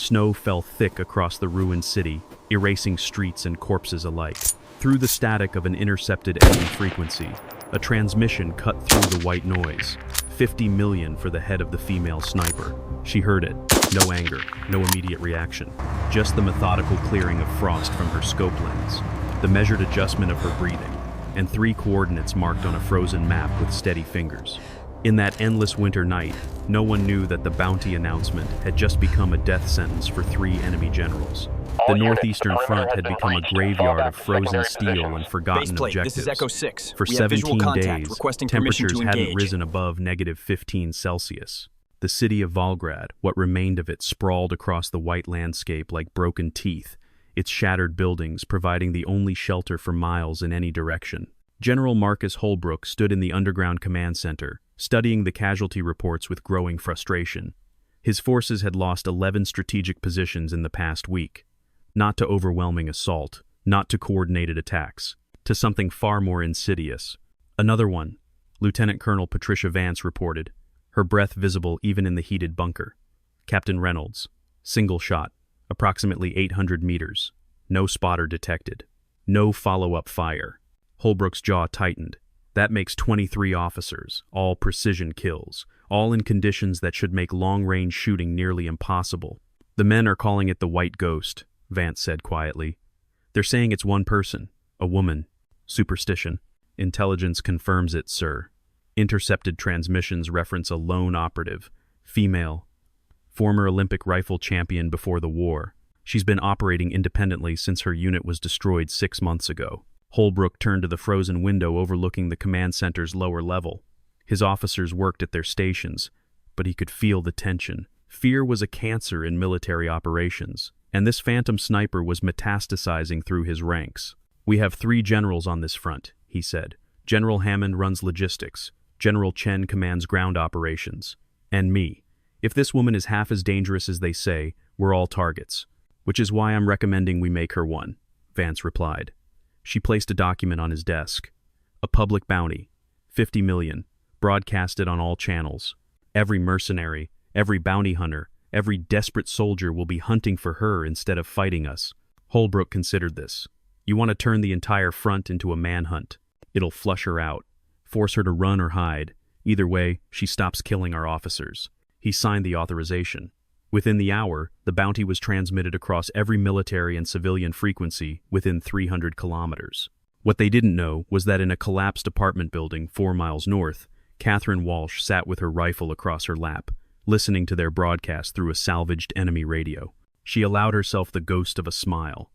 Snow fell thick across the ruined city, erasing streets and corpses alike. Through the static of an intercepted enemy frequency, a transmission cut through the white noise. 50 million for the head of the female sniper. She heard it. No anger, no immediate reaction. Just the methodical clearing of frost from her scope lens, the measured adjustment of her breathing, and 3 coordinates marked on a frozen map with steady fingers. In that endless winter night, no one knew that the bounty announcement had just become a death sentence for 3 enemy generals. The northeastern front had become a graveyard of frozen steel and forgotten objectives. This is Echo 6. For 17 days, temperatures hadn't risen above -15 Celsius. The city of Volgrad, what remained of it, sprawled across the white landscape like broken teeth, its shattered buildings providing the only shelter for miles in any direction. General Marcus Holbrook stood in the underground command center, studying the casualty reports with growing frustration. His forces had lost 11 strategic positions in the past week. Not to overwhelming assault, not to coordinated attacks, to something far more insidious. Another one, Lieutenant Colonel Patricia Vance reported, her breath visible even in the heated bunker. Captain Reynolds, single shot, approximately 800 meters. No spotter detected. No follow-up fire. Holbrook's jaw tightened. That makes 23 officers, all precision kills, all in conditions that should make long-range shooting nearly impossible. The men are calling it the White Ghost, Vance said quietly. They're saying it's one person, a woman. Superstition. Intelligence confirms it, sir. Intercepted transmissions reference a lone operative, female, former Olympic rifle champion before the war. She's been operating independently since her unit was destroyed 6 months ago. Holbrook turned to the frozen window overlooking the command center's lower level. His officers worked at their stations, but he could feel the tension. Fear was a cancer in military operations, and this phantom sniper was metastasizing through his ranks. We have 3 generals on this front, he said. General Hammond runs logistics. General Chen commands ground operations. And me. If this woman is half as dangerous as they say, we're all targets. Which is why I'm recommending we make her one, Vance replied. She placed a document on his desk. A public bounty. 50 million. Broadcasted on all channels. Every mercenary, every bounty hunter, every desperate soldier will be hunting for her instead of fighting us. Holbrook considered this. You want to turn the entire front into a manhunt. It'll flush her out. Force her to run or hide. Either way, she stops killing our officers. He signed the authorization. Within the hour, the bounty was transmitted across every military and civilian frequency within 300 kilometers. What they didn't know was that in a collapsed apartment building 4 miles north, Catherine Walsh sat with her rifle across her lap, listening to their broadcast through a salvaged enemy radio. She allowed herself the ghost of a smile.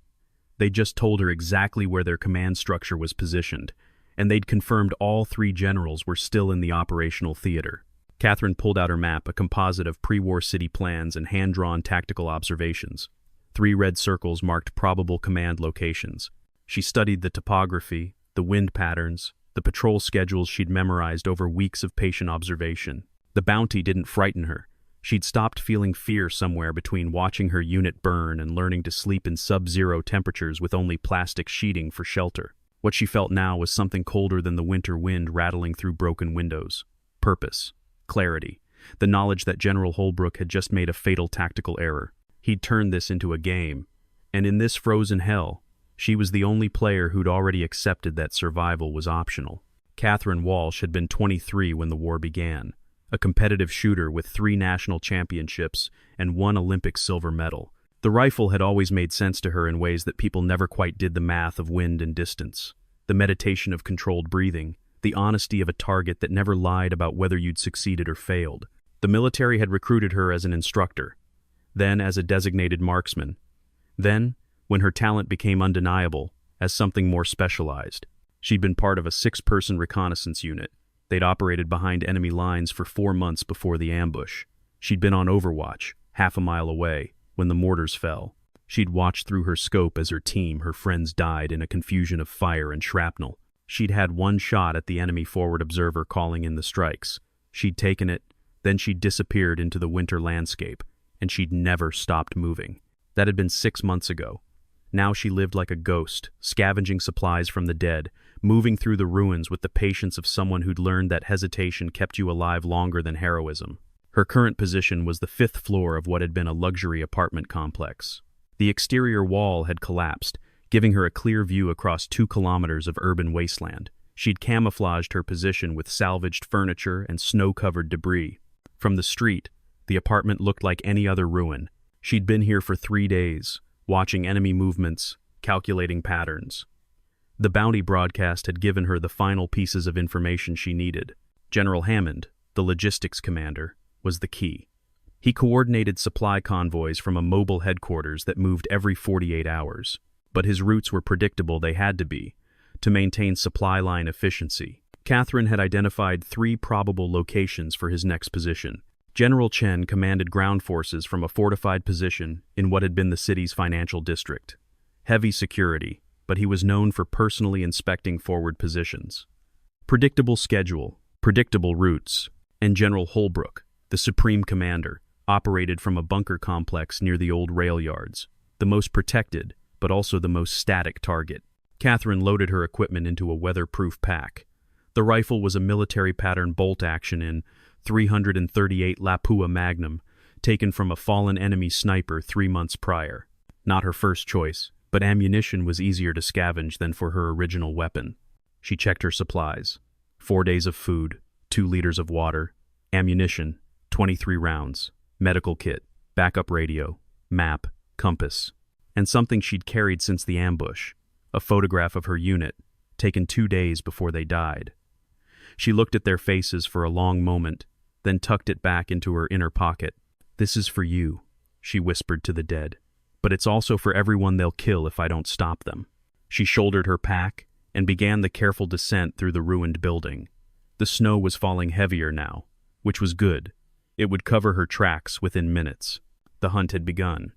They'd just told her exactly where their command structure was positioned, and they'd confirmed all 3 generals were still in the operational theater. Catherine pulled out her map, a composite of pre-war city plans and hand-drawn tactical observations. 3 red circles marked probable command locations. She studied the topography, the wind patterns, the patrol schedules she'd memorized over weeks of patient observation. The bounty didn't frighten her. She'd stopped feeling fear somewhere between watching her unit burn and learning to sleep in sub-zero temperatures with only plastic sheeting for shelter. What she felt now was something colder than the winter wind rattling through broken windows. Purpose. Clarity. The knowledge that General Holbrook had just made a fatal tactical error. He'd turned this into a game. And in this frozen hell, she was the only player who'd already accepted that survival was optional. Catherine Walsh had been 23 when the war began. A competitive shooter with 3 national championships and 1 Olympic silver medal. The rifle had always made sense to her in ways that people never quite did the math of wind and distance. The meditation of controlled breathing, the honesty of a target that never lied about whether you'd succeeded or failed. The military had recruited her as an instructor, then as a designated marksman. Then, when her talent became undeniable, as something more specialized. She'd been part of a 6-person reconnaissance unit. They'd operated behind enemy lines for 4 months before the ambush. She'd been on overwatch, half a mile away, when the mortars fell. She'd watched through her scope as her team, her friends died in a confusion of fire and shrapnel. She'd had 1 shot at the enemy forward observer calling in the strikes. She'd taken it, then she'd disappeared into the winter landscape, and she'd never stopped moving. That had been 6 months ago. Now she lived like a ghost, scavenging supplies from the dead, moving through the ruins with the patience of someone who'd learned that hesitation kept you alive longer than heroism. Her current position was the 5th floor of what had been a luxury apartment complex. The exterior wall had collapsed, giving her a clear view across 2 kilometers of urban wasteland. She'd camouflaged her position with salvaged furniture and snow-covered debris. From the street, the apartment looked like any other ruin. She'd been here for 3 days, watching enemy movements, calculating patterns. The bounty broadcast had given her the final pieces of information she needed. General Hammond, the logistics commander, was the key. He coordinated supply convoys from a mobile headquarters that moved every 48 hours. But his routes were predictable, they had to be, to maintain supply line efficiency. Catherine had identified 3 probable locations for his next position. General Chen commanded ground forces from a fortified position in what had been the city's financial district. Heavy security, but he was known for personally inspecting forward positions. Predictable schedule, predictable routes, and General Holbrook, the supreme commander, operated from a bunker complex near the old rail yards, the most protected, but also the most static target. Catherine loaded her equipment into a weatherproof pack. The rifle was a military pattern bolt-action in .338 Lapua Magnum, taken from a fallen enemy sniper 3 months prior. Not her first choice, but ammunition was easier to scavenge than for her original weapon. She checked her supplies. 4 days of food, 2 liters of water, ammunition, 23 rounds, medical kit, backup radio, map, compass, and something she'd carried since the ambush, a photograph of her unit, taken 2 days before they died. She looked at their faces for a long moment, then tucked it back into her inner pocket. "This is for you," she whispered to the dead, "but it's also for everyone they'll kill if I don't stop them." She shouldered her pack and began the careful descent through the ruined building. The snow was falling heavier now, which was good. It would cover her tracks within minutes. The hunt had begun.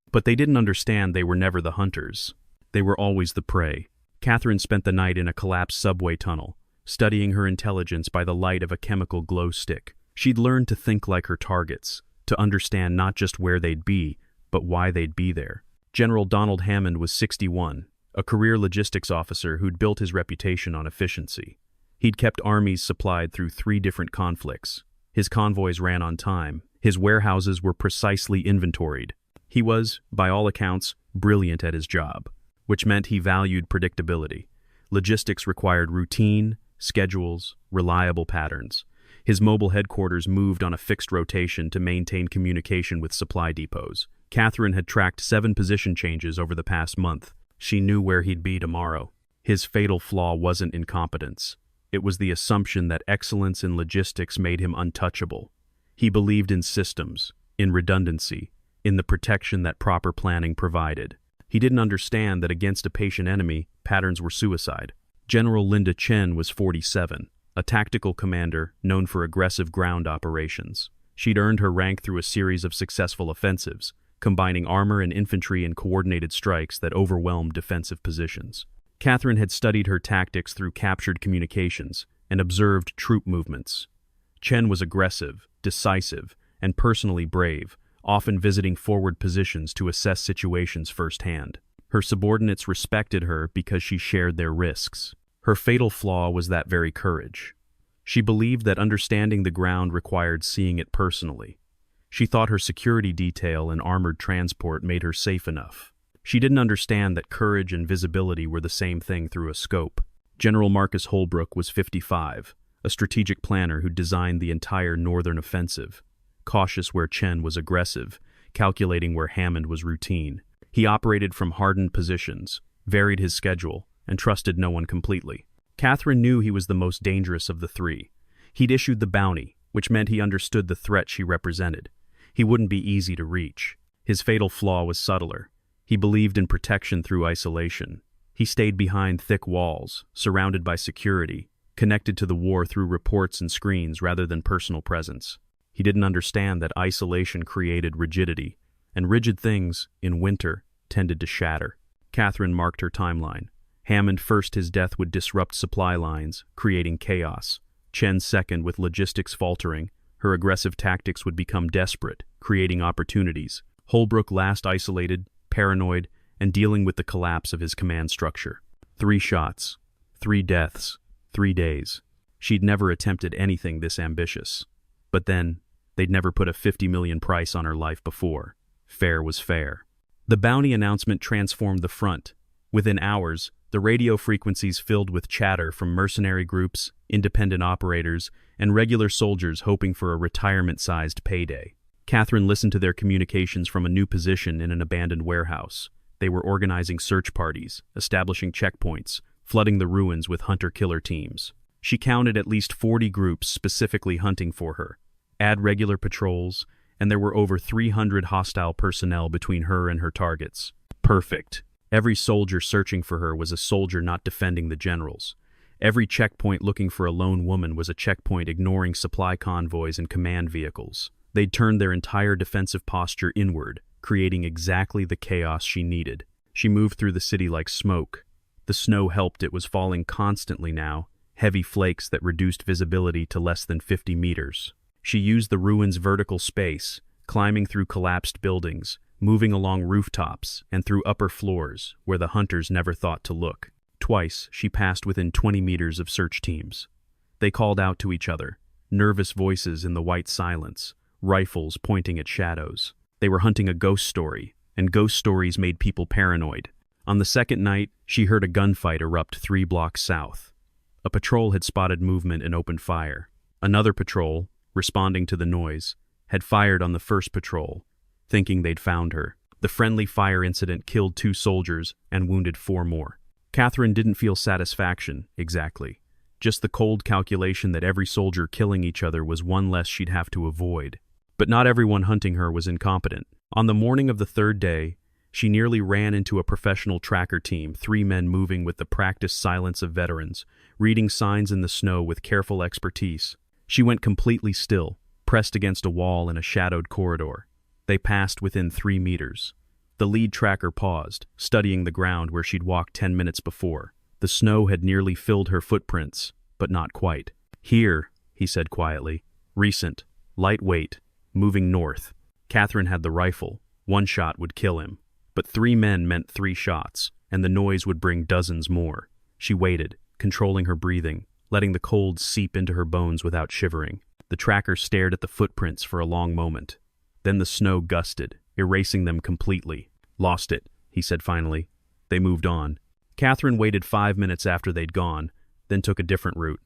But they didn't understand they were never the hunters. They were always the prey. Catherine spent the night in a collapsed subway tunnel, studying her intelligence by the light of a chemical glow stick. She'd learned to think like her targets, to understand not just where they'd be, but why they'd be there. General Donald Hammond was 61, a career logistics officer who'd built his reputation on efficiency. He'd kept armies supplied through 3 different conflicts. His convoys ran on time. His warehouses were precisely inventoried. He was, by all accounts, brilliant at his job, which meant he valued predictability. Logistics required routine, schedules, reliable patterns. His mobile headquarters moved on a fixed rotation to maintain communication with supply depots. Catherine had tracked 7 position changes over the past month. She knew where he'd be tomorrow. His fatal flaw wasn't incompetence. It was the assumption that excellence in logistics made him untouchable. He believed in systems, in redundancy, in the protection that proper planning provided. He didn't understand that against a patient enemy, patterns were suicide. General Linda Chen was 47, a tactical commander known for aggressive ground operations. She'd earned her rank through a series of successful offensives, combining armor and infantry in coordinated strikes that overwhelmed defensive positions. Catherine had studied her tactics through captured communications and observed troop movements. Chen was aggressive, decisive, and personally brave, often visiting forward positions to assess situations firsthand. Her subordinates respected her because she shared their risks. Her fatal flaw was that very courage. She believed that understanding the ground required seeing it personally. She thought her security detail and armored transport made her safe enough. She didn't understand that courage and visibility were the same thing through a scope. General Marcus Holbrook was 55, a strategic planner who designed the entire northern offensive. Cautious where Chen was aggressive, calculating where Hammond was routine. He operated from hardened positions, varied his schedule, and trusted no one completely. Catherine knew he was the most dangerous of the 3. He'd issued the bounty, which meant he understood the threat she represented. He wouldn't be easy to reach. His fatal flaw was subtler. He believed in protection through isolation. He stayed behind thick walls, surrounded by security, connected to the war through reports and screens rather than personal presence. He didn't understand that isolation created rigidity, and rigid things, in winter, tended to shatter. Catherine marked her timeline. Hammond first, his death would disrupt supply lines, creating chaos. Chen second, with logistics faltering, her aggressive tactics would become desperate, creating opportunities. Holbrook last, isolated, paranoid, and dealing with the collapse of his command structure. 3 shots, 3 deaths, 3 days. She'd never attempted anything this ambitious. But then, They'd never put a 50 million price on her life before. Fair was fair. The bounty announcement transformed the front. Within hours, the radio frequencies filled with chatter from mercenary groups, independent operators, and regular soldiers hoping for a retirement-sized payday. Catherine listened to their communications from a new position in an abandoned warehouse. They were organizing search parties, establishing checkpoints, flooding the ruins with hunter-killer teams. She counted at least 40 groups specifically hunting for her. Add regular patrols, and there were over 300 hostile personnel between her and her targets. Perfect. Every soldier searching for her was a soldier not defending the generals. Every checkpoint looking for a lone woman was a checkpoint ignoring supply convoys and command vehicles. They'd turned their entire defensive posture inward, creating exactly the chaos she needed. She moved through the city like smoke. The snow helped. It was falling constantly now, heavy flakes that reduced visibility to less than 50 meters. She used the ruins' vertical space, climbing through collapsed buildings, moving along rooftops, and through upper floors, where the hunters never thought to look. Twice, she passed within 20 meters of search teams. They called out to each other, nervous voices in the white silence, rifles pointing at shadows. They were hunting a ghost story, and ghost stories made people paranoid. On the second night, she heard a gunfight erupt 3 blocks south. A patrol had spotted movement and opened fire. Another patrol, responding to the noise, had fired on the first patrol, thinking they'd found her. The friendly fire incident killed 2 soldiers and wounded 4 more. Catherine didn't feel satisfaction, exactly. Just the cold calculation that every soldier killing each other was one less she'd have to avoid. But not everyone hunting her was incompetent. On the morning of the 3rd day, she nearly ran into a professional tracker team, 3 men moving with the practiced silence of veterans, reading signs in the snow with careful expertise. She went completely still, pressed against a wall in a shadowed corridor. They passed within 3 meters. The lead tracker paused, studying the ground where she'd walked 10 minutes before. The snow had nearly filled her footprints, but not quite. "Here," he said quietly. "Recent. Lightweight. Moving north." Catherine had the rifle. 1 shot would kill him. But 3 men meant 3 shots, and the noise would bring dozens more. She waited, controlling her breathing, letting the cold seep into her bones without shivering. The tracker stared at the footprints for a long moment. Then the snow gusted, erasing them completely. "Lost it," he said finally. They moved on. Catherine waited 5 minutes after they'd gone, then took a different route.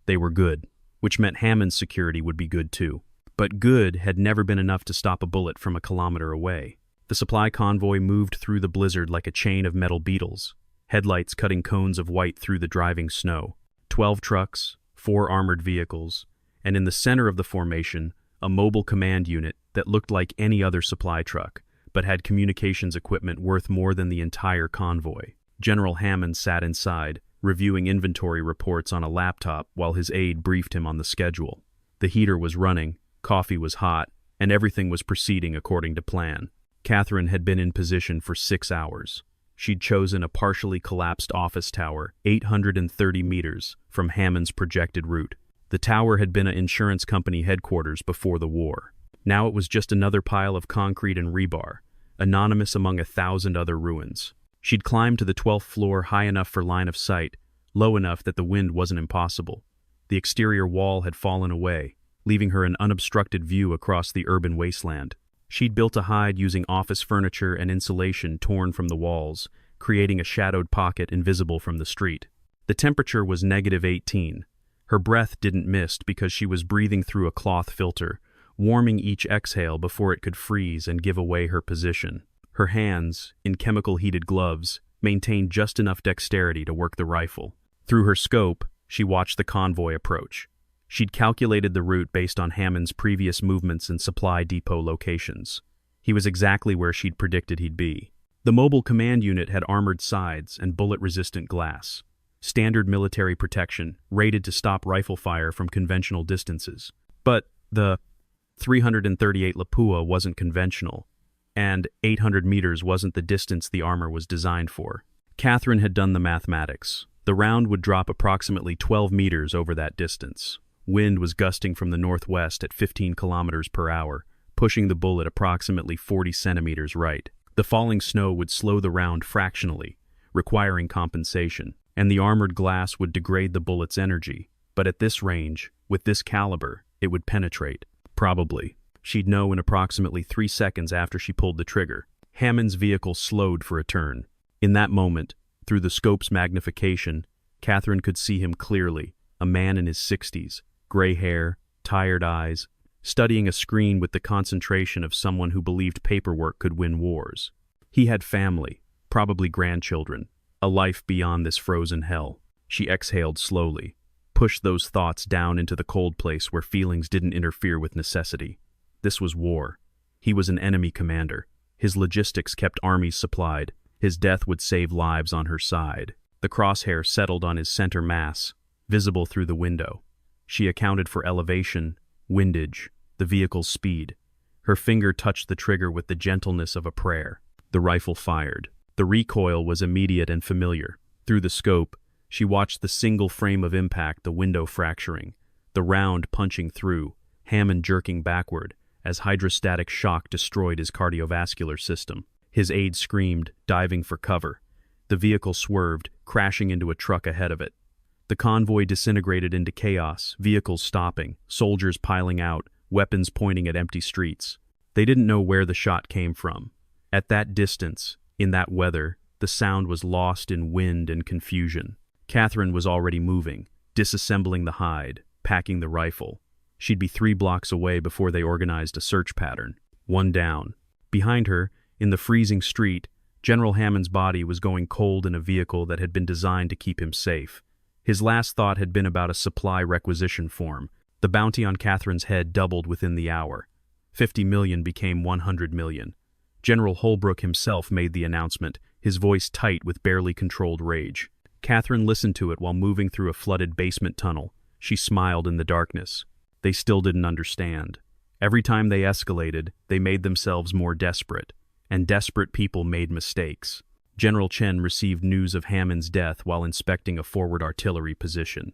They were good, which meant Hammond's security would be good too. But good had never been enough to stop a bullet from a kilometer away. The supply convoy moved through the blizzard like a chain of metal beetles, headlights cutting cones of white through the driving snow. 12 trucks, 4 armored vehicles, and in the center of the formation, a mobile command unit that looked like any other supply truck, but had communications equipment worth more than the entire convoy. General Hammond sat inside, reviewing inventory reports on a laptop while his aide briefed him on the schedule. The heater was running, coffee was hot, and everything was proceeding according to plan. Catherine had been in position for 6 hours. She'd chosen a partially collapsed office tower, 830 meters from Hammond's projected route. The tower had been an insurance company headquarters before the war. Now it was just another pile of concrete and rebar, anonymous among 1,000 other ruins. She'd climbed to the 12th floor high enough for line of sight, low enough that the wind wasn't impossible. The exterior wall had fallen away, leaving her an unobstructed view across the urban wasteland. She'd built a hide using office furniture and insulation torn from the walls, creating a shadowed pocket invisible from the street. The temperature was -18. Her breath didn't mist because she was breathing through a cloth filter, warming each exhale before it could freeze and give away her position. Her hands, in chemical-heated gloves, maintained just enough dexterity to work the rifle. Through her scope, she watched the convoy approach. She'd calculated the route based on Hammond's previous movements and supply depot locations. He was exactly where she'd predicted he'd be. The mobile command unit had armored sides and bullet-resistant glass. Standard military protection, rated to stop rifle fire from conventional distances. But the 338 Lapua wasn't conventional, and 800 meters wasn't the distance the armor was designed for. Catherine had done the mathematics. The round would drop approximately 12 meters over that distance. Wind was gusting from the northwest at 15 kilometers per hour, pushing the bullet approximately 40 centimeters right. The falling snow would slow the round fractionally, requiring compensation, and the armored glass would degrade the bullet's energy. But at this range, with this caliber, it would penetrate. Probably. She'd know in approximately 3 seconds after she pulled the trigger. Hammond's vehicle slowed for a turn. In that moment, through the scope's magnification, Catherine could see him clearly, a man in his 60s, gray hair, tired eyes, studying a screen with the concentration of someone who believed paperwork could win wars. He had family, probably grandchildren, a life beyond this frozen hell. She exhaled slowly, pushed those thoughts down into the cold place where feelings didn't interfere with necessity. This was war. He was an enemy commander. His logistics kept armies supplied. His death would save lives on her side. The crosshair settled on his center mass, visible through the window. She accounted for elevation, windage, the vehicle's speed. Her finger touched the trigger with the gentleness of a prayer. The rifle fired. The recoil was immediate and familiar. Through the scope, she watched the single frame of impact, the window fracturing, the round punching through, Hammond jerking backward, as hydrostatic shock destroyed his cardiovascular system. His aide screamed, diving for cover. The vehicle swerved, crashing into a truck ahead of it. The convoy disintegrated into chaos, vehicles stopping, soldiers piling out, weapons pointing at empty streets. They didn't know where the shot came from. At that distance, in that weather, the sound was lost in wind and confusion. Catherine was already moving, disassembling the hide, packing the rifle. She'd be 3 blocks away before they organized a search pattern. One down. Behind her, in the freezing street, General Hammond's body was going cold in a vehicle that had been designed to keep him safe. His last thought had been about a supply requisition form. The bounty on Catherine's head doubled within the hour. 50 million became 100 million. General Holbrook himself made the announcement, his voice tight with barely controlled rage. Catherine listened to it while moving through a flooded basement tunnel. She smiled in the darkness. They still didn't understand. Every time they escalated, they made themselves more desperate, and desperate people made mistakes. General Chen received news of Hammond's death while inspecting a forward artillery position.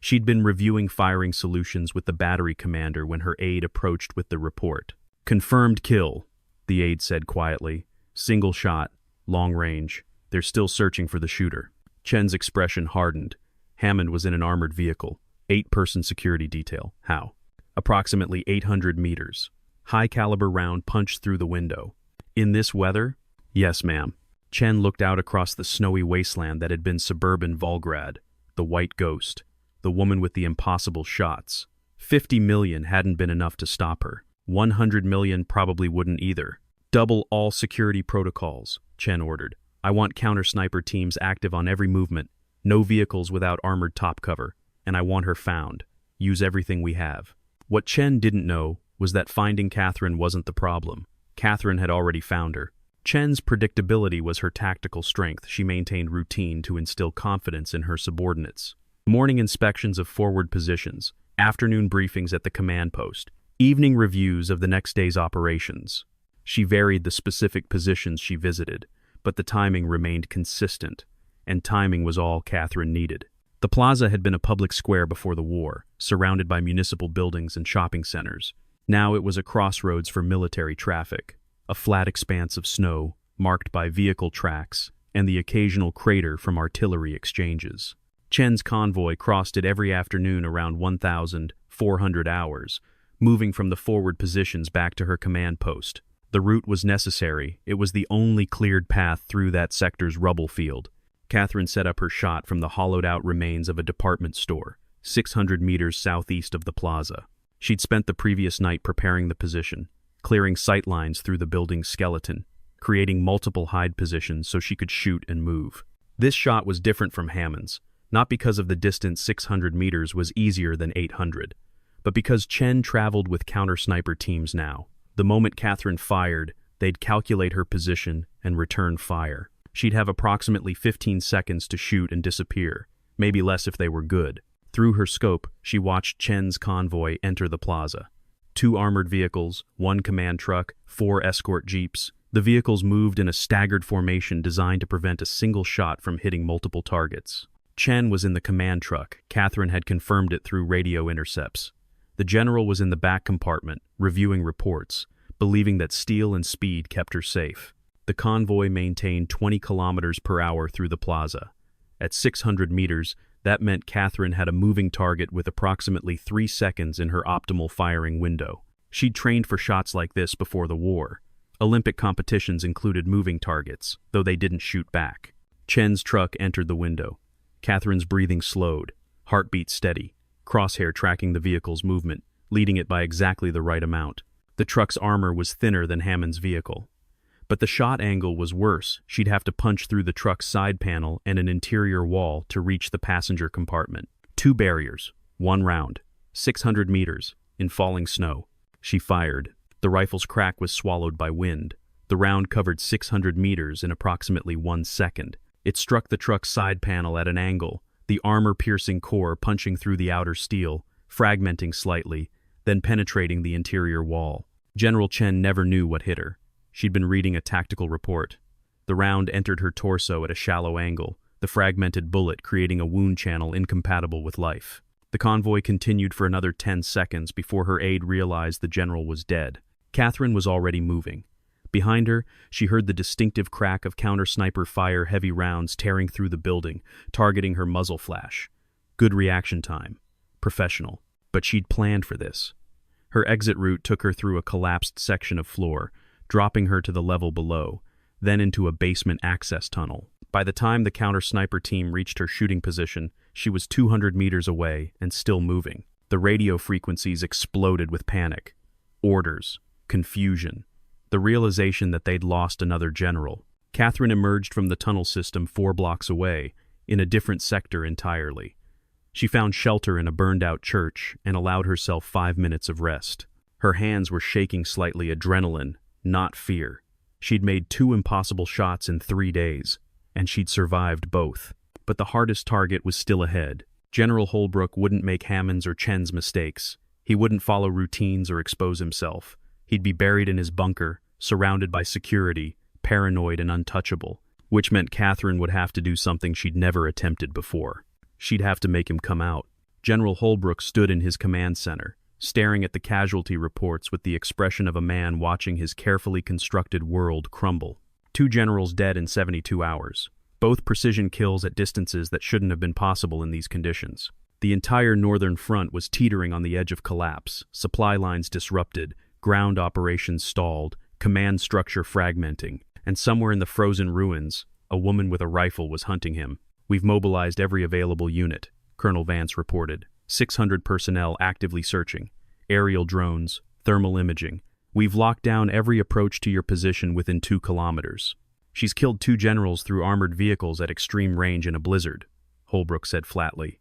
She'd been reviewing firing solutions with the battery commander when her aide approached with the report. "Confirmed kill," the aide said quietly. "Single shot, long range. They're still searching for the shooter." Chen's expression hardened. Hammond was in an armored vehicle. 8-person security detail. How? Approximately 800 meters. High-caliber round punched through the window. In this weather? Yes, ma'am. Chen looked out across the snowy wasteland that had been suburban Volgrad. The white ghost. The woman with the impossible shots. 50 million hadn't been enough to stop her. 100 million probably wouldn't either. "Double all security protocols," Chen ordered. "I want counter-sniper teams active on every movement. No vehicles without armored top cover. And I want her found. Use everything we have." What Chen didn't know was that finding Catherine wasn't the problem. Catherine had already found her. Chen's predictability was her tactical strength. She maintained routine to instill confidence in her subordinates. Morning inspections of forward positions, afternoon briefings at the command post, evening reviews of the next day's operations. She varied the specific positions she visited, but the timing remained consistent, and timing was all Catherine needed. The plaza had been a public square before the war, surrounded by municipal buildings and shopping centers. Now it was a crossroads for military traffic, a flat expanse of snow, marked by vehicle tracks, and the occasional crater from artillery exchanges. Chen's convoy crossed it every afternoon around 1,400 hours, moving from the forward positions back to her command post. The route was necessary. It was the only cleared path through that sector's rubble field. Catherine set up her shot from the hollowed-out remains of a department store, 600 meters southeast of the plaza. She'd spent the previous night preparing the position, clearing sight lines through the building's skeleton, creating multiple hide positions so she could shoot and move. This shot was different from Hammond's, not because of the distance 600 meters was easier than 800, but because Chen traveled with counter-sniper teams now. The moment Catherine fired, they'd calculate her position and return fire. She'd have approximately 15 seconds to shoot and disappear, maybe less if they were good. Through her scope, she watched Chen's convoy enter the plaza. 2 armored vehicles, 1 command truck, 4 escort jeeps. The vehicles moved in a staggered formation designed to prevent a single shot from hitting multiple targets. Chen was in the command truck. Catherine had confirmed it through radio intercepts. The general was in the back compartment, reviewing reports, believing that steel and speed kept her safe. The convoy maintained 20 kilometers per hour through the plaza. At 600 meters, that meant Catherine had a moving target with approximately 3 seconds in her optimal firing window. She'd trained for shots like this before the war. Olympic competitions included moving targets, though they didn't shoot back. Chen's truck entered the window. Catherine's breathing slowed, heartbeat steady, crosshair tracking the vehicle's movement, leading it by exactly the right amount. The truck's armor was thinner than Hammond's vehicle. But the shot angle was worse. She'd have to punch through the truck's side panel and an interior wall to reach the passenger compartment. 2 barriers, 1 round, 600 meters, in falling snow. She fired. The rifle's crack was swallowed by wind. The round covered 600 meters in approximately 1 second. It struck the truck's side panel at an angle, the armor-piercing core punching through the outer steel, fragmenting slightly, then penetrating the interior wall. General Chen never knew what hit her. She'd been reading a tactical report. The round entered her torso at a shallow angle, the fragmented bullet creating a wound channel incompatible with life. The convoy continued for another 10 seconds before her aide realized the general was dead. Catherine was already moving. Behind her, she heard the distinctive crack of counter-sniper fire, heavy rounds tearing through the building, targeting her muzzle flash. Good reaction time. Professional. But she'd planned for this. Her exit route took her through a collapsed section of floor, dropping her to the level below, then into a basement access tunnel. By the time the counter-sniper team reached her shooting position, she was 200 meters away and still moving. The radio frequencies exploded with panic. Orders. Confusion. The realization that they'd lost another general. Catherine emerged from the tunnel system 4 blocks away, in a different sector entirely. She found shelter in a burned-out church and allowed herself 5 minutes of rest. Her hands were shaking slightly, adrenaline, not fear. She'd made 2 impossible shots in 3 days, and she'd survived both. But the hardest target was still ahead. General Holbrook wouldn't make Hammond's or Chen's mistakes. He wouldn't follow routines or expose himself. He'd be buried in his bunker, surrounded by security, paranoid and untouchable, which meant Catherine would have to do something she'd never attempted before. She'd have to make him come out. General Holbrook stood in his command center, staring at the casualty reports with the expression of a man watching his carefully constructed world crumble. 2 generals dead in 72 hours. Both precision kills at distances that shouldn't have been possible in these conditions. The entire northern front was teetering on the edge of collapse, supply lines disrupted, ground operations stalled, command structure fragmenting, and somewhere in the frozen ruins, a woman with a rifle was hunting him. "We've mobilized every available unit," Colonel Vance reported. 600 personnel actively searching. Aerial drones, thermal imaging. "We've locked down every approach to your position within 2 kilometers. She's killed 2 generals through armored vehicles at extreme range in a blizzard," Holbrook said flatly.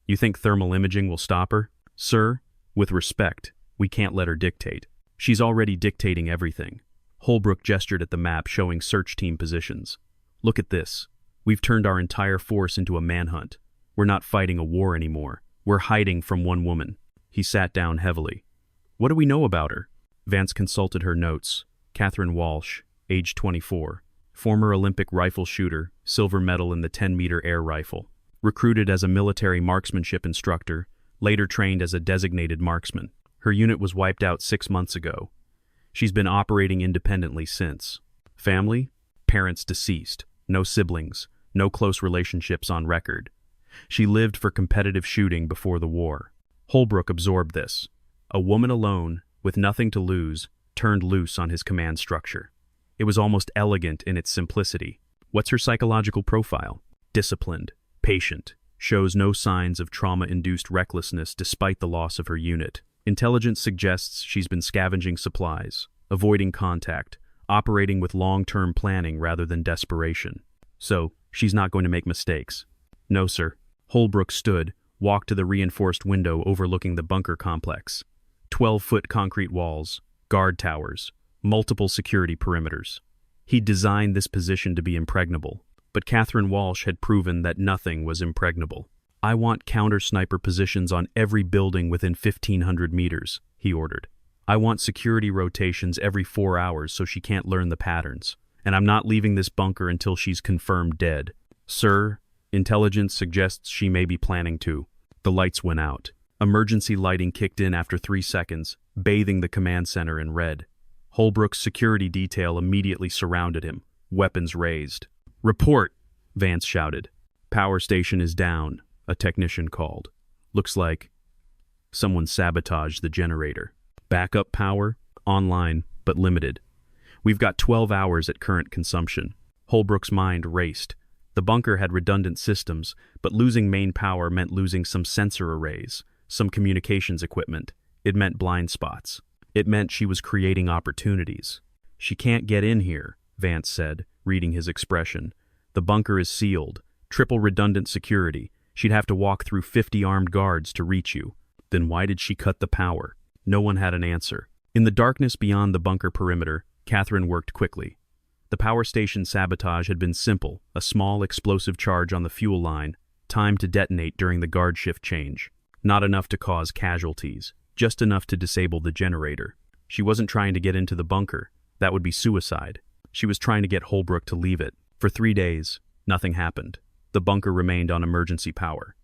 "You think thermal imaging will stop her?" "Sir, with respect, we can't let her dictate. She's already dictating everything." Holbrook gestured at the map showing search team positions. "Look at this. We've turned our entire force into a manhunt. We're not fighting a war anymore. We're hiding from one woman." He sat down heavily. "What do we know about her?" Vance consulted her notes. Catherine Walsh, age 24. Former Olympic rifle shooter, silver medal in the 10-meter air rifle. Recruited as a military marksmanship instructor, later trained as a designated marksman. Her unit was wiped out 6 months ago. She's been operating independently since. Family? Parents deceased. No siblings. No close relationships on record. She lived for competitive shooting before the war. Holbrook absorbed this. A woman alone, with nothing to lose, turned loose on his command structure. It was almost elegant in its simplicity. What's her psychological profile? Disciplined, patient, shows no signs of trauma-induced recklessness despite the loss of her unit. Intelligence suggests she's been scavenging supplies, avoiding contact, operating with long-term planning rather than desperation. So, she's not going to make mistakes. "No, sir." Holbrook stood, walked to the reinforced window overlooking the bunker complex. 12-foot concrete walls, guard towers, multiple security perimeters. He'd designed this position to be impregnable, but Catherine Walsh had proven that nothing was impregnable. "I want counter-sniper positions on every building within 1,500 meters, he ordered. "I want security rotations every 4 hours so she can't learn the patterns. And I'm not leaving this bunker until she's confirmed dead. Sir, intelligence suggests she may be planning to." The lights went out. Emergency lighting kicked in after 3 seconds, bathing the command center in red. Holbrook's security detail immediately surrounded him, weapons raised. "Report!" Vance shouted. "Power station is down," a technician called. "Looks like someone sabotaged the generator." Backup power? Online, but limited. We've got 12 hours at current consumption. Holbrook's mind raced. The bunker had redundant systems, but losing main power meant losing some sensor arrays, some communications equipment. It meant blind spots. It meant she was creating opportunities. "She can't get in here," Vance said, reading his expression. "The bunker is sealed. Triple redundant security. She'd have to walk through 50 armed guards to reach you." Then why did she cut the power? No one had an answer. In the darkness beyond the bunker perimeter, Catherine worked quickly. The power station sabotage had been simple, a small explosive charge on the fuel line, timed to detonate during the guard shift change. Not enough to cause casualties, just enough to disable the generator. She wasn't trying to get into the bunker. That would be suicide. She was trying to get Holbrook to leave it. For 3 days, nothing happened. The bunker remained on emergency power.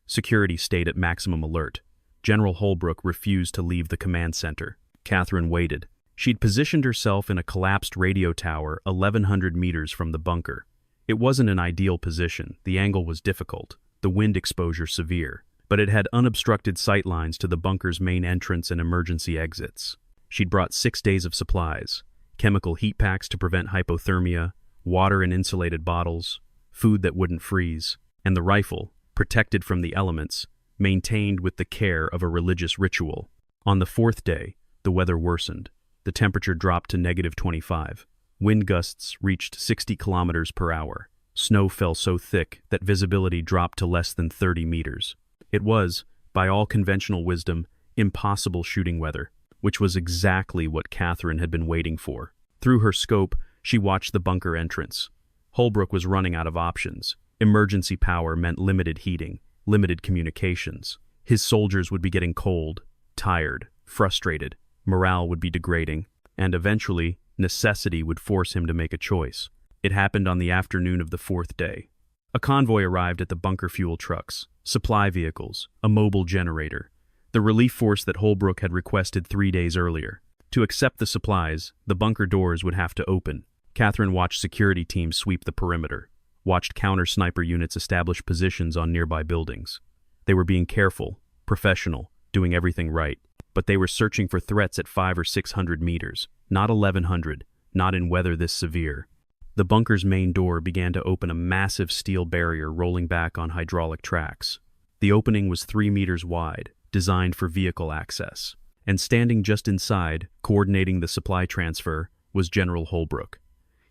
Security stayed at maximum alert. General Holbrook refused to leave the command center. Catherine waited. She'd positioned herself in a collapsed radio tower 1,100 meters from the bunker. It wasn't an ideal position. The angle was difficult, the wind exposure severe, but it had unobstructed sight lines to the bunker's main entrance and emergency exits. She'd brought 6 days of supplies, chemical heat packs to prevent hypothermia, water in insulated bottles, food that wouldn't freeze, and the rifle, protected from the elements, maintained with the care of a religious ritual. On the 4th day, the weather worsened. The temperature dropped to -25. Wind gusts reached 60 kilometers per hour. Snow fell so thick that visibility dropped to less than 30 meters. It was, by all conventional wisdom, impossible shooting weather, which was exactly what Catherine had been waiting for. Through her scope, she watched the bunker entrance. Holbrook was running out of options. Emergency power meant limited heating, limited communications. His soldiers would be getting cold, tired, frustrated. Morale would be degrading, and eventually, necessity would force him to make a choice. It happened on the afternoon of the 4th day. A convoy arrived at the bunker fuel trucks, supply vehicles, a mobile generator, the relief force that Holbrook had requested 3 days earlier. To accept the supplies, the bunker doors would have to open. Catherine watched security teams sweep the perimeter, watched counter-sniper units establish positions on nearby buildings. They were being careful, professional, doing everything right. But they were searching for threats at 500 or 600 meters, not 1,100, not in weather this severe. The bunker's main door began to open, a massive steel barrier rolling back on hydraulic tracks. The opening was 3 meters wide, designed for vehicle access. And standing just inside, coordinating the supply transfer, was General Holbrook.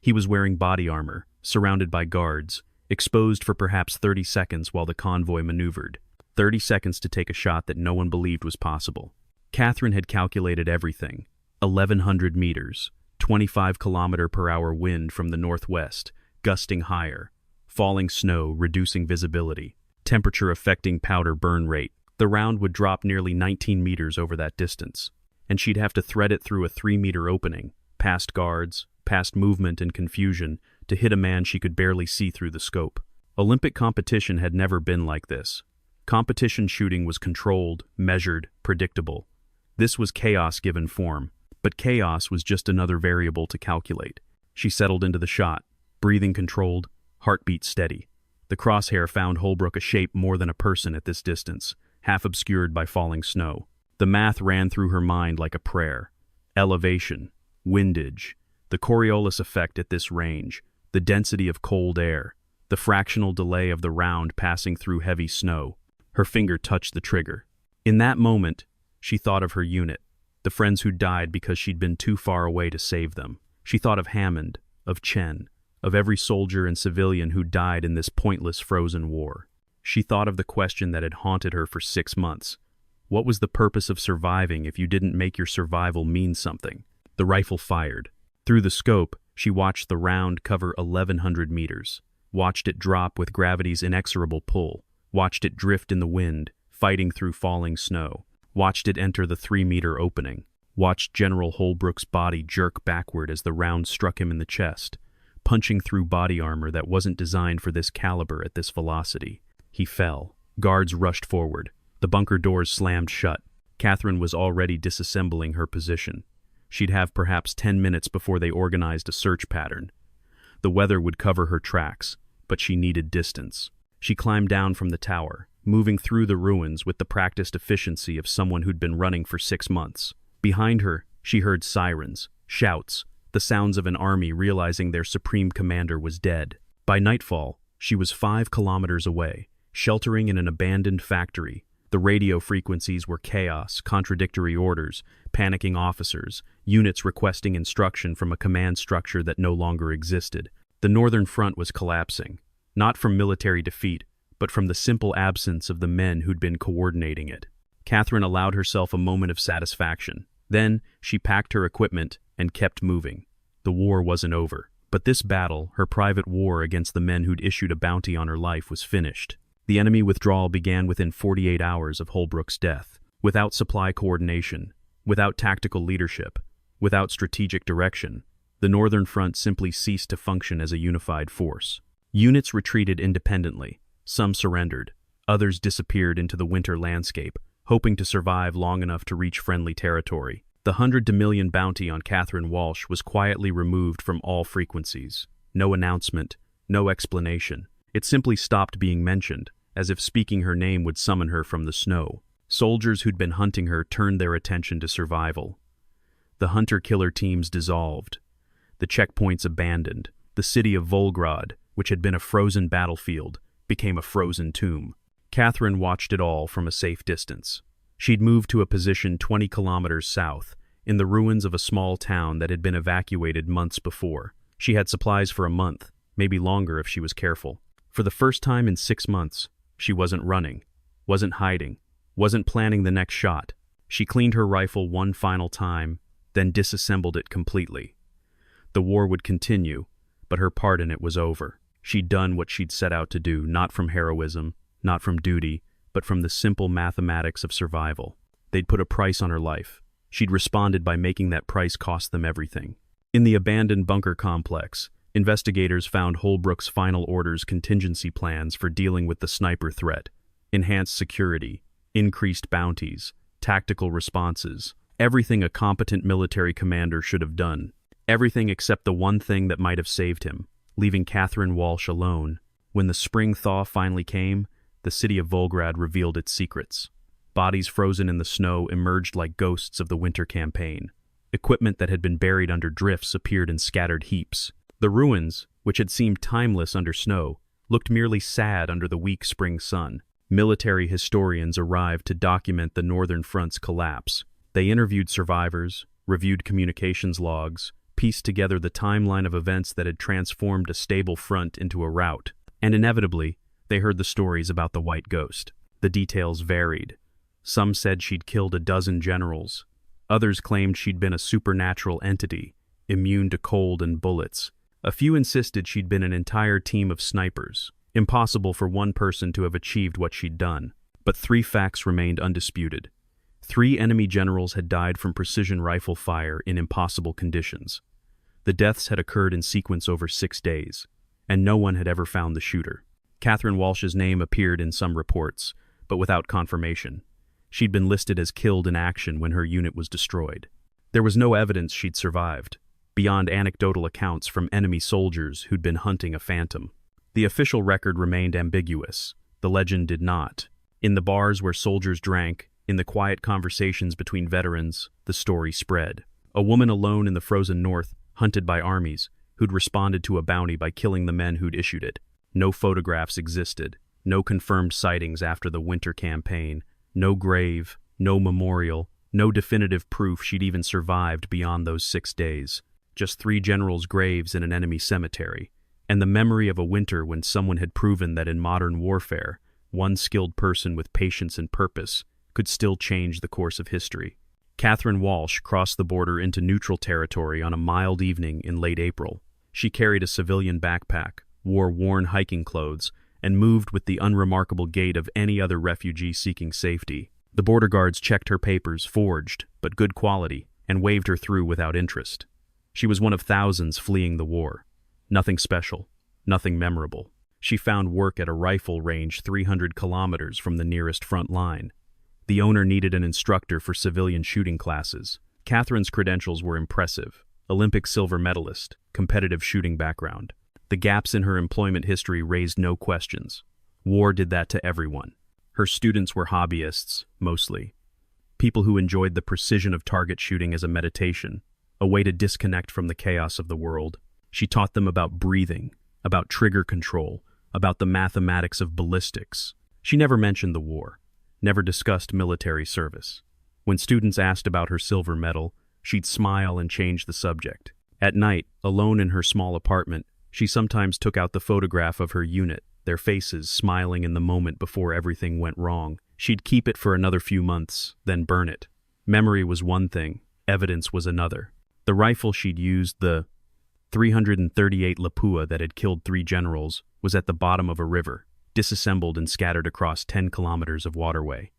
He was wearing body armor, surrounded by guards, exposed for perhaps 30 seconds while the convoy maneuvered. 30 seconds to take a shot that no one believed was possible. Catherine had calculated everything. 1,100 meters, 25-kilometer-per-hour wind from the northwest, gusting higher, falling snow reducing visibility, temperature affecting powder burn rate. The round would drop nearly 19 meters over that distance, and she'd have to thread it through a 3-meter opening, past guards, past movement and confusion, to hit a man she could barely see through the scope. Olympic competition had never been like this. Competition shooting was controlled, measured, predictable. This was chaos given form, but chaos was just another variable to calculate. She settled into the shot, breathing controlled, heartbeat steady. The crosshair found Holbrook a shape more than a person at this distance, half obscured by falling snow. The math ran through her mind like a prayer. Elevation, windage, the Coriolis effect at this range, the density of cold air, the fractional delay of the round passing through heavy snow. Her finger touched the trigger. In that moment, she thought of her unit, the friends who died because she'd been too far away to save them. She thought of Hammond, of Chen, of every soldier and civilian who died in this pointless frozen war. She thought of the question that had haunted her for 6 months. What was the purpose of surviving if you didn't make your survival mean something? The rifle fired. Through the scope, she watched the round cover 1,100 meters, watched it drop with gravity's inexorable pull, watched it drift in the wind, fighting through falling snow, watched it enter the 3-meter opening, watched General Holbrook's body jerk backward as the round struck him in the chest, punching through body armor that wasn't designed for this caliber at this velocity. He fell. Guards rushed forward. The bunker doors slammed shut. Catherine was already disassembling her position. She'd have perhaps 10 minutes before they organized a search pattern. The weather would cover her tracks, but she needed distance. She climbed down from the tower, moving through the ruins with the practiced efficiency of someone who'd been running for 6 months. Behind her, she heard sirens, shouts, the sounds of an army realizing their supreme commander was dead. By nightfall, she was 5 kilometers away, sheltering in an abandoned factory. The radio frequencies were chaos, contradictory orders, panicking officers, units requesting instruction from a command structure that no longer existed. The Northern Front was collapsing, not from military defeat, but from the simple absence of the men who'd been coordinating it. Catherine allowed herself a moment of satisfaction. Then, she packed her equipment and kept moving. The war wasn't over. But this battle, her private war against the men who'd issued a bounty on her life, was finished. The enemy withdrawal began within 48 hours of Holbrook's death. Without supply coordination, without tactical leadership, without strategic direction, the Northern Front simply ceased to function as a unified force. Units retreated independently. Some surrendered. Others disappeared into the winter landscape, hoping to survive long enough to reach friendly territory. The 100 to million bounty on Catherine Walsh was quietly removed from all frequencies. No announcement, no explanation. It simply stopped being mentioned, as if speaking her name would summon her from the snow. Soldiers who'd been hunting her turned their attention to survival. The hunter-killer teams dissolved. The checkpoints abandoned. The city of Volgrad, which had been a frozen battlefield, became a frozen tomb. Catherine watched it all from a safe distance. She'd moved to a position 20 kilometers south, in the ruins of a small town that had been evacuated months before. She had supplies for a month, maybe longer if she was careful. For the first time in 6 months, she wasn't running, wasn't hiding, wasn't planning the next shot. She cleaned her rifle one final time, then disassembled it completely. The war would continue, but her part in it was over. She'd done what she'd set out to do, not from heroism, not from duty, but from the simple mathematics of survival. They'd put a price on her life. She'd responded by making that price cost them everything. In the abandoned bunker complex, investigators found Holbrook's final orders contingency plans for dealing with the sniper threat, enhanced security, increased bounties, tactical responses, everything a competent military commander should have done. Everything except the one thing that might have saved him, leaving Catherine Walsh alone. When the spring thaw finally came, the city of Volgrad revealed its secrets. Bodies frozen in the snow emerged like ghosts of the winter campaign. Equipment that had been buried under drifts appeared in scattered heaps. The ruins, which had seemed timeless under snow, looked merely sad under the weak spring sun. Military historians arrived to document the Northern Front's collapse. They interviewed survivors, reviewed communications logs, pieced together the timeline of events that had transformed a stable front into a rout. And inevitably, they heard the stories about the White Ghost. The details varied. Some said she'd killed a dozen generals. Others claimed she'd been a supernatural entity, immune to cold and bullets. A few insisted she'd been an entire team of snipers. Impossible for one person to have achieved what she'd done. But 3 facts remained undisputed. 3 enemy generals had died from precision rifle fire in impossible conditions. The deaths had occurred in sequence over 6 days, and no one had ever found the shooter. Catherine Walsh's name appeared in some reports, but without confirmation. She'd been listed as killed in action when her unit was destroyed. There was no evidence she'd survived, beyond anecdotal accounts from enemy soldiers who'd been hunting a phantom. The official record remained ambiguous. The legend did not. In the bars where soldiers drank, in the quiet conversations between veterans, the story spread. A woman alone in the frozen north, hunted by armies, who'd responded to a bounty by killing the men who'd issued it. No photographs existed, no confirmed sightings after the winter campaign, no grave, no memorial, no definitive proof she'd even survived beyond those 6 days. Just 3 generals' graves in an enemy cemetery, and the memory of a winter when someone had proven that in modern warfare, one skilled person with patience and purpose could still change the course of history. Catherine Walsh crossed the border into neutral territory on a mild evening in late April. She carried a civilian backpack, wore worn hiking clothes, and moved with the unremarkable gait of any other refugee seeking safety. The border guards checked her papers, forged, but good quality, and waved her through without interest. She was one of thousands fleeing the war. Nothing special, nothing memorable. She found work at a rifle range 300 kilometers from the nearest front line. The owner needed an instructor for civilian shooting classes. Catherine's credentials were impressive. Olympic silver medalist, competitive shooting background. The gaps in her employment history raised no questions. War did that to everyone. Her students were hobbyists, mostly. people who enjoyed the precision of target shooting as a meditation, a way to disconnect from the chaos of the world. She taught them about breathing, about trigger control, about the mathematics of ballistics. She never mentioned the war, never discussed military service. When students asked about her silver medal, she'd smile and change the subject. At night, alone in her small apartment, she sometimes took out the photograph of her unit, their faces smiling in the moment before everything went wrong. She'd keep it for another few months, then burn it. Memory was one thing, evidence was another. The rifle she'd used, the 338 Lapua that had killed 3 generals, was at the bottom of a river, disassembled and scattered across 10 kilometers of waterway.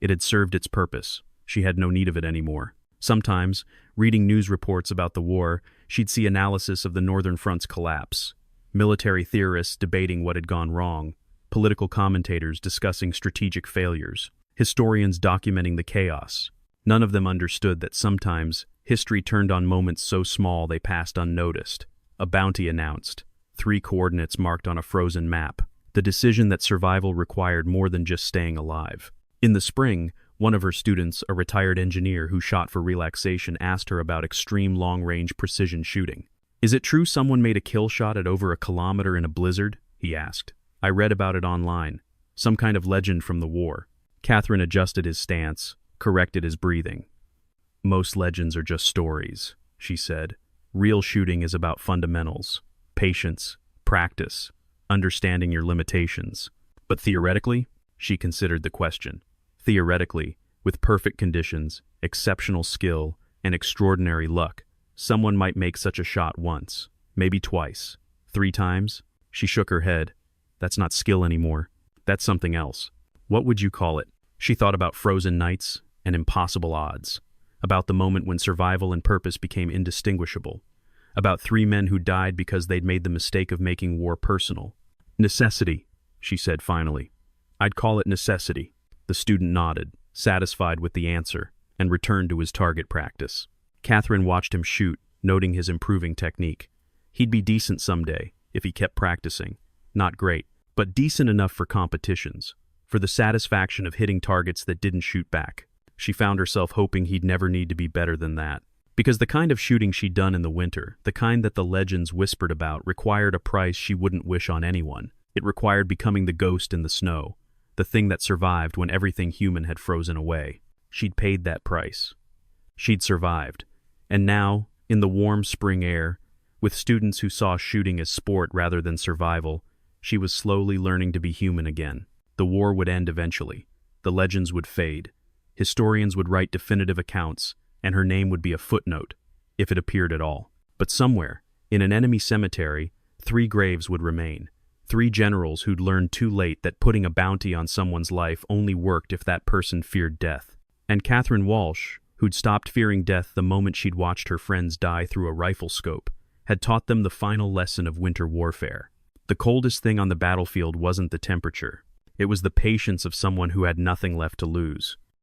It had served its purpose. She had no need of it anymore. Sometimes, reading news reports about the war, she'd see analysis of the Northern Front's collapse, military theorists debating what had gone wrong, political commentators discussing strategic failures, historians documenting the chaos. None of them understood that sometimes history turned on moments so small they passed unnoticed. A bounty announced, 3 coordinates marked on a frozen map, the decision that survival required more than just staying alive. In the spring, one of her students, a retired engineer who shot for relaxation, asked her about extreme long-range precision shooting. "Is it true someone made a kill shot at over a kilometer in a blizzard?" he asked. "I read about it online. Some kind of legend from the war." Catherine adjusted his stance, corrected his breathing. "Most legends are just stories," she said. "Real shooting is about fundamentals, patience, practice, understanding your limitations." But theoretically, she considered the question. Theoretically, with perfect conditions, exceptional skill, and extraordinary luck, someone might make such a shot once, maybe twice, 3 times. She shook her head. That's not skill anymore. That's something else. What would you call it? She thought about frozen nights and impossible odds, about the moment when survival and purpose became indistinguishable, about 3 men who died because they'd made the mistake of making war personal. "Necessity," she said finally. "I'd call it necessity." The student nodded, satisfied with the answer, and returned to his target practice. Catherine watched him shoot, noting his improving technique. He'd be decent someday, if he kept practicing. Not great, but decent enough for competitions, for the satisfaction of hitting targets that didn't shoot back. She found herself hoping he'd never need to be better than that. Because the kind of shooting she'd done in the winter, the kind that the legends whispered about, required a price she wouldn't wish on anyone. It required becoming the ghost in the snow, the thing that survived when everything human had frozen away. She'd paid that price. She'd survived. And now, in the warm spring air, with students who saw shooting as sport rather than survival, she was slowly learning to be human again. The war would end eventually. The legends would fade. Historians would write definitive accounts, and her name would be a footnote, if it appeared at all. But somewhere, in an enemy cemetery, 3 graves would remain. 3 generals who'd learned too late that putting a bounty on someone's life only worked if that person feared death. And Catherine Walsh, who'd stopped fearing death the moment she'd watched her friends die through a rifle scope, had taught them the final lesson of winter warfare. The coldest thing on the battlefield wasn't the temperature. It was the patience of someone who had nothing left to lose.